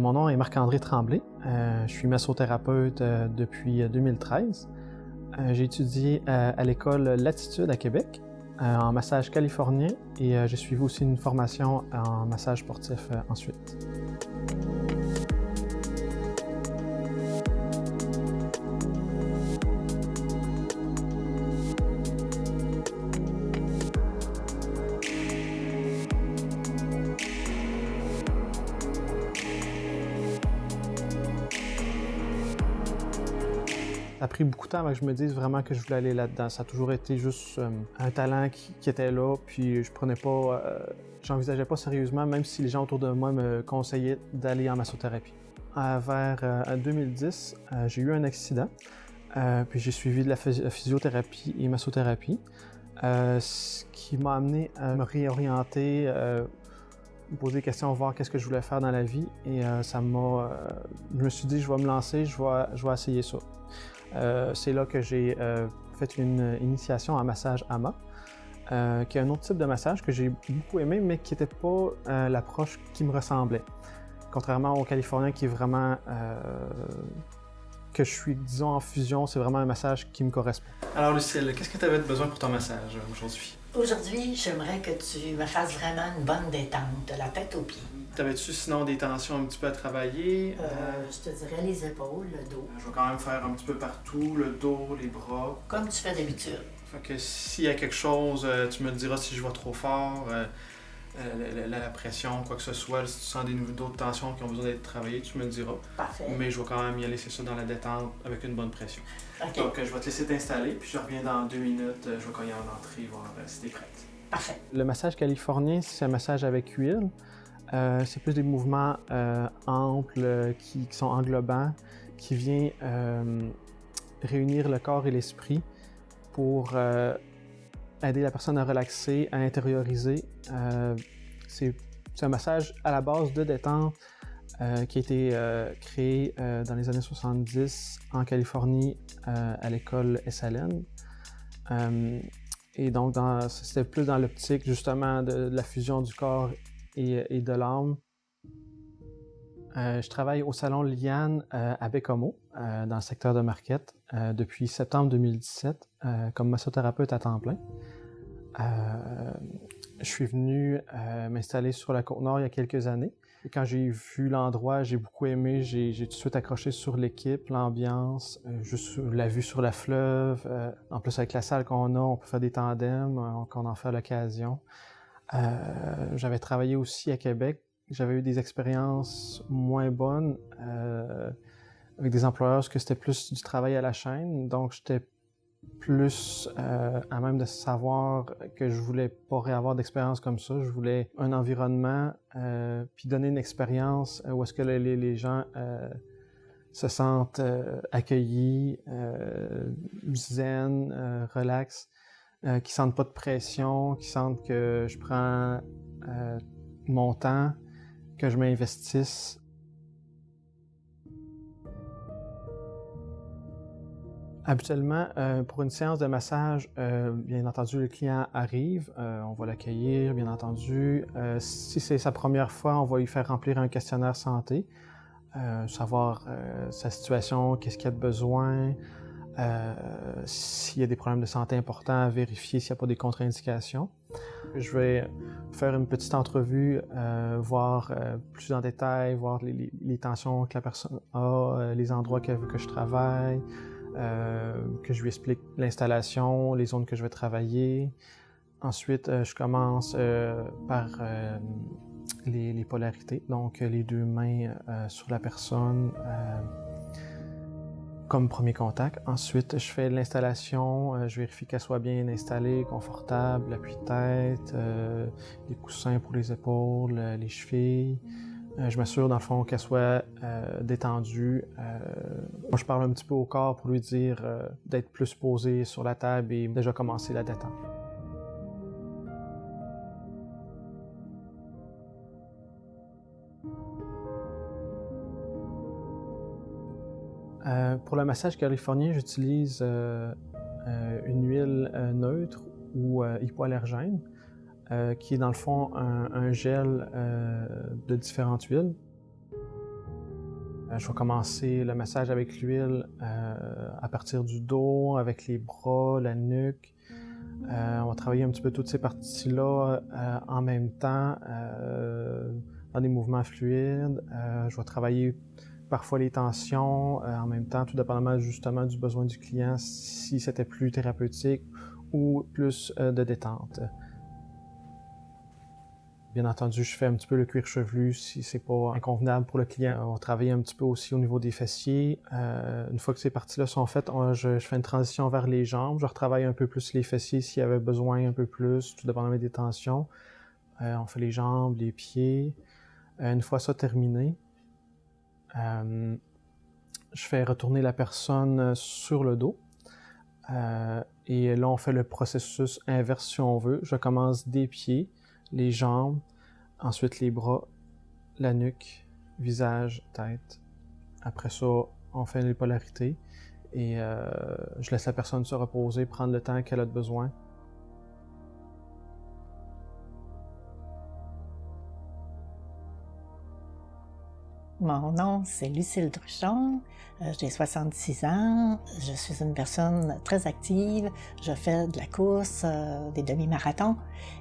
Mon nom est Marc-André Tremblay. Je suis massothérapeute depuis 2013. J'ai étudié à l'école Latitude à Québec en massage californien et j'ai suivi aussi une formation en massage sportif ensuite. Ça a pris beaucoup de temps avant que je me dise vraiment que je voulais aller là-dedans. Ça a toujours été juste un talent qui était là, puis je prenais pas, j'envisageais pas sérieusement, même si les gens autour de moi me conseillaient d'aller en massothérapie. Vers 2010, j'ai eu un accident, puis j'ai suivi de la physiothérapie et massothérapie, ce qui m'a amené à me réorienter, me poser des questions, voir qu'est-ce que je voulais faire dans la vie, et je me suis dit, je vais me lancer, je vais essayer ça. C'est là que j'ai fait une initiation en massage AMA, qui est un autre type de massage que j'ai beaucoup aimé, mais qui n'était pas l'approche qui me ressemblait. Contrairement au californien qui est vraiment que je suis, disons, en fusion, c'est vraiment un massage qui me correspond. Alors Lucille, qu'est-ce que tu avais besoin pour ton massage aujourd'hui? Aujourd'hui, j'aimerais que tu me fasses vraiment une bonne détente, de la tête aux pieds. T'avais-tu sinon des tensions un petit peu à travailler? Je te dirais les épaules, le dos. Je vais quand même faire un petit peu partout, le dos, les bras. Comme tu fais d'habitude. Fait que s'il y a quelque chose, tu me diras si je vais trop fort, la pression, quoi que ce soit, si tu sens d'autres tensions qui ont besoin d'être travaillées, tu me le diras. Parfait. Mais je vais quand même y aller, c'est ça, dans la détente, avec une bonne pression. OK. Donc, je vais te laisser t'installer, puis je reviens dans 2 minutes, je vais cogner en entrée, voir si t'es prête. Parfait. Le massage californien, c'est un massage avec huile. C'est plus des mouvements amples, qui sont englobants, qui viennent réunir le corps et l'esprit pour aider la personne à relaxer, à intérioriser. C'est un massage à la base de détente qui a été créé dans les années 70 en Californie à l'école SLN. Et donc, c'était plus dans l'optique justement de la fusion du corps et de l'âme. Je travaille au salon Liane à Baie-Comeau, dans le secteur de Marquette, depuis septembre 2017, comme massothérapeute à temps plein. Je suis venu m'installer sur la Côte-Nord il y a quelques années. Et quand j'ai vu l'endroit, j'ai beaucoup aimé. J'ai tout de suite accroché sur l'équipe, l'ambiance, juste la vue sur la fleuve. En plus, avec la salle qu'on a, on peut faire des tandems, qu'on en fait à l'occasion. J'avais travaillé aussi à Québec. J'avais eu des expériences moins bonnes avec des employeurs parce que c'était plus du travail à la chaîne. Donc, j'étais plus à même de savoir que je voulais pas réavoir d'expérience comme ça. Je voulais un environnement puis donner une expérience où est-ce que les gens se sentent accueillis, zen, relax, qui sentent pas de pression, qui sentent que je prends mon temps, que je m'investisse. Habituellement, pour une séance de massage, bien entendu, le client arrive, on va l'accueillir, bien entendu. Si c'est sa première fois, on va lui faire remplir un questionnaire santé, savoir sa situation, qu'est-ce qu'il a de besoin, s'il y a des problèmes de santé importants, vérifier s'il n'y a pas des contre-indications. Je vais faire une petite entrevue, voir plus en détail, voir les tensions que la personne a, les endroits qu'elle veut que je travaille, que je lui explique l'installation, les zones que je vais travailler. Ensuite, je commence par les polarités, donc les 2 mains sur la personne comme premier contact. Ensuite, je fais l'installation, je vérifie qu'elle soit bien installée, confortable, l'appui de tête, les coussins pour les épaules, les chevilles. Je m'assure, dans le fond, qu'elle soit détendue. Moi, je parle un petit peu au corps pour lui dire d'être plus posé sur la table et déjà commencer la détente. Pour le massage californien, j'utilise une huile neutre ou hypoallergène, qui est dans le fond un gel de différentes huiles. Je vais commencer le massage avec l'huile à partir du dos, avec les bras, la nuque. On va travailler un petit peu toutes ces parties-là en même temps, dans des mouvements fluides. Je vais travailler parfois les tensions en même temps, tout dépendamment justement du besoin du client, si c'était plus thérapeutique ou plus de détente. Bien entendu, je fais un petit peu le cuir chevelu si c'est pas inconvenable pour le client. On va travailler un petit peu aussi au niveau des fessiers. Une fois que ces parties-là sont faites, je fais une transition vers les jambes. Je retravaille un peu plus les fessiers s'il y avait besoin un peu plus, tout dépendamment des tensions. On fait les jambes, les pieds. Une fois ça terminé, je fais retourner la personne sur le dos. Et là, on fait le processus inverse si on veut. Je commence des pieds, les jambes, ensuite les bras, la nuque, visage, tête. Après ça, on fait les polarités et je laisse la personne se reposer, prendre le temps qu'elle a besoin. Mon nom, c'est Lucille Druchon. J'ai 66 ans. Je suis une personne très active. Je fais de la course, des demi-marathons.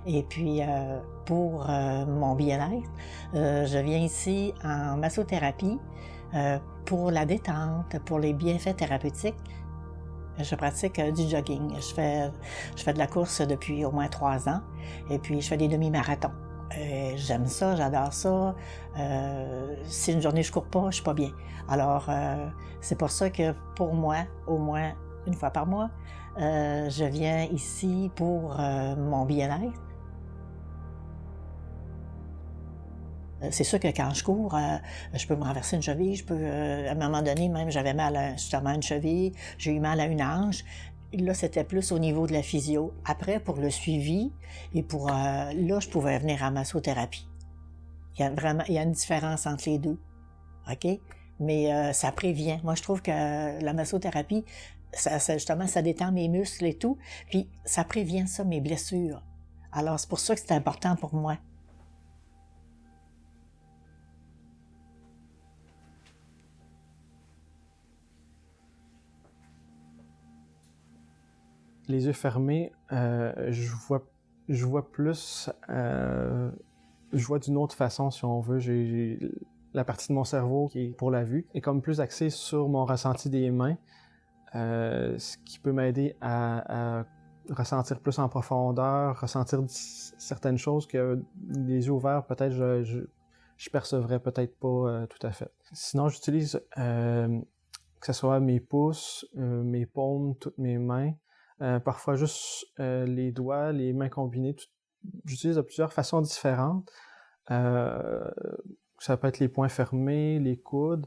Et puis, pour mon bien-être, je viens ici en massothérapie pour la détente, pour les bienfaits thérapeutiques. Je pratique du jogging. Je fais de la course depuis au moins 3 ans. Et puis, je fais des demi-marathons. J'aime ça, j'adore ça. Si une journée je cours pas, je suis pas bien. Alors, c'est pour ça que pour moi, au moins une fois par mois, je viens ici pour mon bien-être. C'est sûr que quand je cours, je peux me renverser une cheville, à un moment donné, même j'avais mal justement à une cheville, j'ai eu mal à une hanche. Là, c'était plus au niveau de la physio. Après, pour le suivi, et là, je pouvais venir en massothérapie. Il y a une différence entre les deux, OK? Mais ça prévient. Moi, je trouve que la massothérapie, justement, ça détend mes muscles et tout, puis ça prévient ça, mes blessures. Alors, c'est pour ça que c'est important pour moi. Les yeux fermés, je vois plus, je vois d'une autre façon si on veut. J'ai la partie de mon cerveau qui est pour la vue est comme plus axée sur mon ressenti des mains, ce qui peut m'aider à ressentir plus en profondeur, ressentir certaines choses que les yeux ouverts peut-être je percevrais peut-être pas tout à fait. Sinon, j'utilise que ce soit mes pouces, mes paumes, toutes mes mains. Parfois juste les doigts, les mains combinées. J'utilise de plusieurs façons différentes. Ça peut être les poings fermés, les coudes.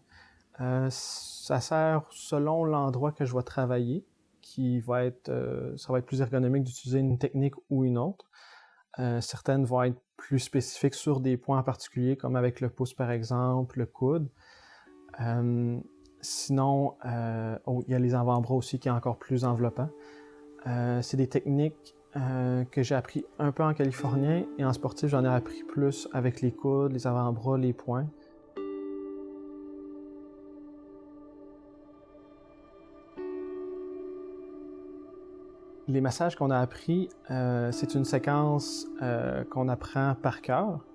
Ça sert selon l'endroit que je vais travailler, ça va être plus ergonomique d'utiliser une technique ou une autre. Certaines vont être plus spécifiques sur des points en particulier, comme avec le pouce par exemple, le coude. Sinon, il y a les avant-bras aussi qui est encore plus enveloppant. C'est des techniques que j'ai appris un peu en californien et en sportif, j'en ai appris plus avec les coudes, les avant-bras, les poings. Les massages qu'on a appris, c'est une séquence qu'on apprend par cœur,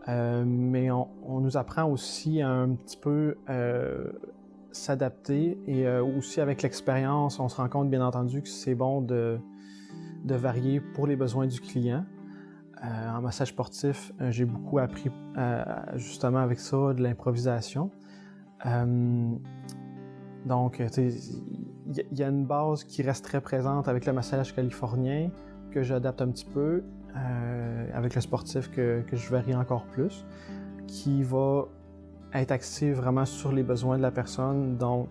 mais on nous apprend aussi à un petit peu s'adapter et aussi avec l'expérience, on se rend compte bien entendu que c'est bon de varier pour les besoins du client. En massage sportif, j'ai beaucoup appris justement avec ça de l'improvisation. Donc, il y a une base qui reste très présente avec le massage californien que j'adapte un petit peu, avec le sportif que je varie encore plus, qui va être axé vraiment sur les besoins de la personne. Donc,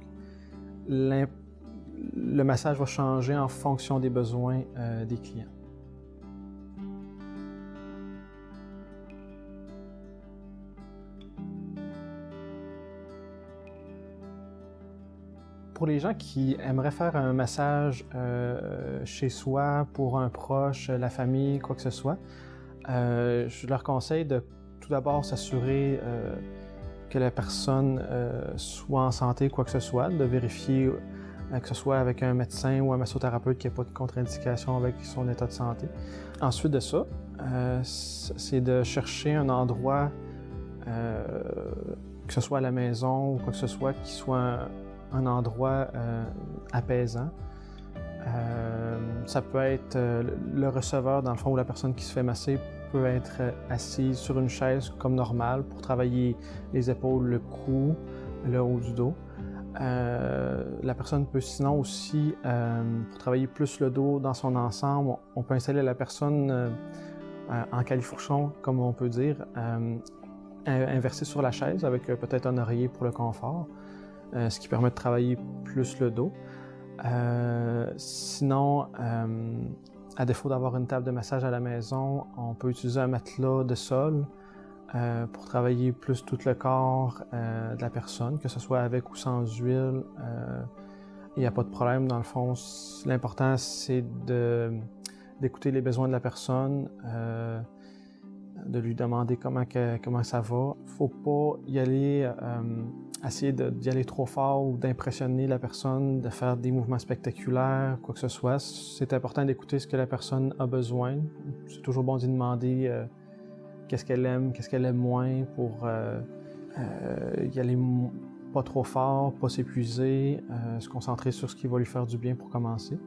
le massage va changer en fonction des besoins des clients. Pour les gens qui aimeraient faire un massage chez soi, pour un proche, la famille, quoi que ce soit, je leur conseille de tout d'abord s'assurer que la personne soit en santé, quoi que ce soit, de vérifier que ce soit avec un médecin ou un massothérapeute qui n'a pas de contre-indication avec son état de santé. Ensuite de ça, c'est de chercher un endroit, que ce soit à la maison ou quoi que ce soit, qui soit un endroit apaisant. Ça peut être le receveur, dans le fond, où la personne qui se fait masser peut être assise sur une chaise comme normal pour travailler les épaules, le cou, le haut du dos. La personne peut sinon aussi, pour travailler plus le dos dans son ensemble, on peut installer la personne en califourchon, comme on peut dire, inversée sur la chaise avec peut-être un oreiller pour le confort, ce qui permet de travailler plus le dos. Sinon, à défaut d'avoir une table de massage à la maison, on peut utiliser un matelas de sol pour travailler plus tout le corps de la personne, que ce soit avec ou sans huile. Il n'y a pas de problème, dans le fond. L'important, c'est d'écouter les besoins de la personne, de lui demander comment ça va. Il ne faut pas y aller, essayer d'y aller trop fort ou d'impressionner la personne, de faire des mouvements spectaculaires, quoi que ce soit. C'est important d'écouter ce que la personne a besoin. C'est toujours bon d'y demander qu'est-ce qu'elle aime moins pour y aller pas trop fort, pas s'épuiser, se concentrer sur ce qui va lui faire du bien pour commencer.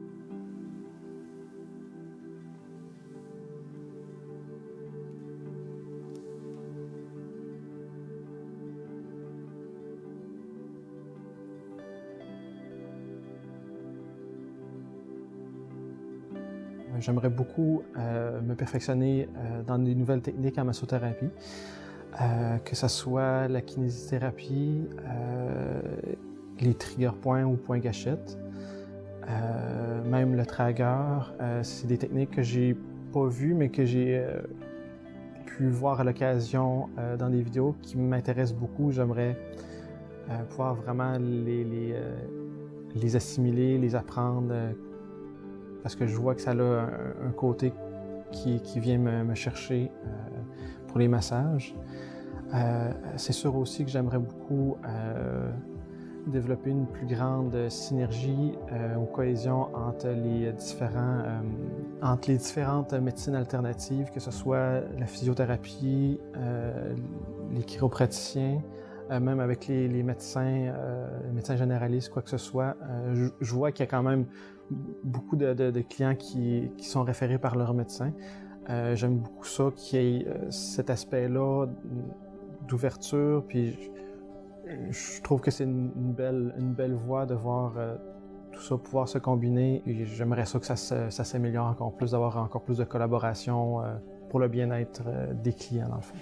J'aimerais beaucoup me perfectionner dans des nouvelles techniques en massothérapie, que ce soit la kinésithérapie, les trigger points ou points gâchettes, même le tragueur. C'est des techniques que j'ai pas vues, mais que j'ai pu voir à l'occasion dans des vidéos qui m'intéressent beaucoup. J'aimerais pouvoir vraiment les assimiler, les apprendre, parce que je vois que ça a un côté qui vient me chercher pour les massages. C'est sûr aussi que j'aimerais beaucoup développer une plus grande synergie ou cohésion entre les différentes médecines alternatives, que ce soit la physiothérapie, les chiropraticiens, même avec les médecins généralistes, quoi que ce soit. Je vois qu'il y a quand même beaucoup de clients qui sont référés par leur médecin. J'aime beaucoup ça, qu'il y ait cet aspect-là d'ouverture, puis je trouve que c'est une belle voie de voir tout ça pouvoir se combiner, et j'aimerais ça que ça s'améliore encore plus, d'avoir encore plus de collaboration pour le bien-être des clients, dans le fond.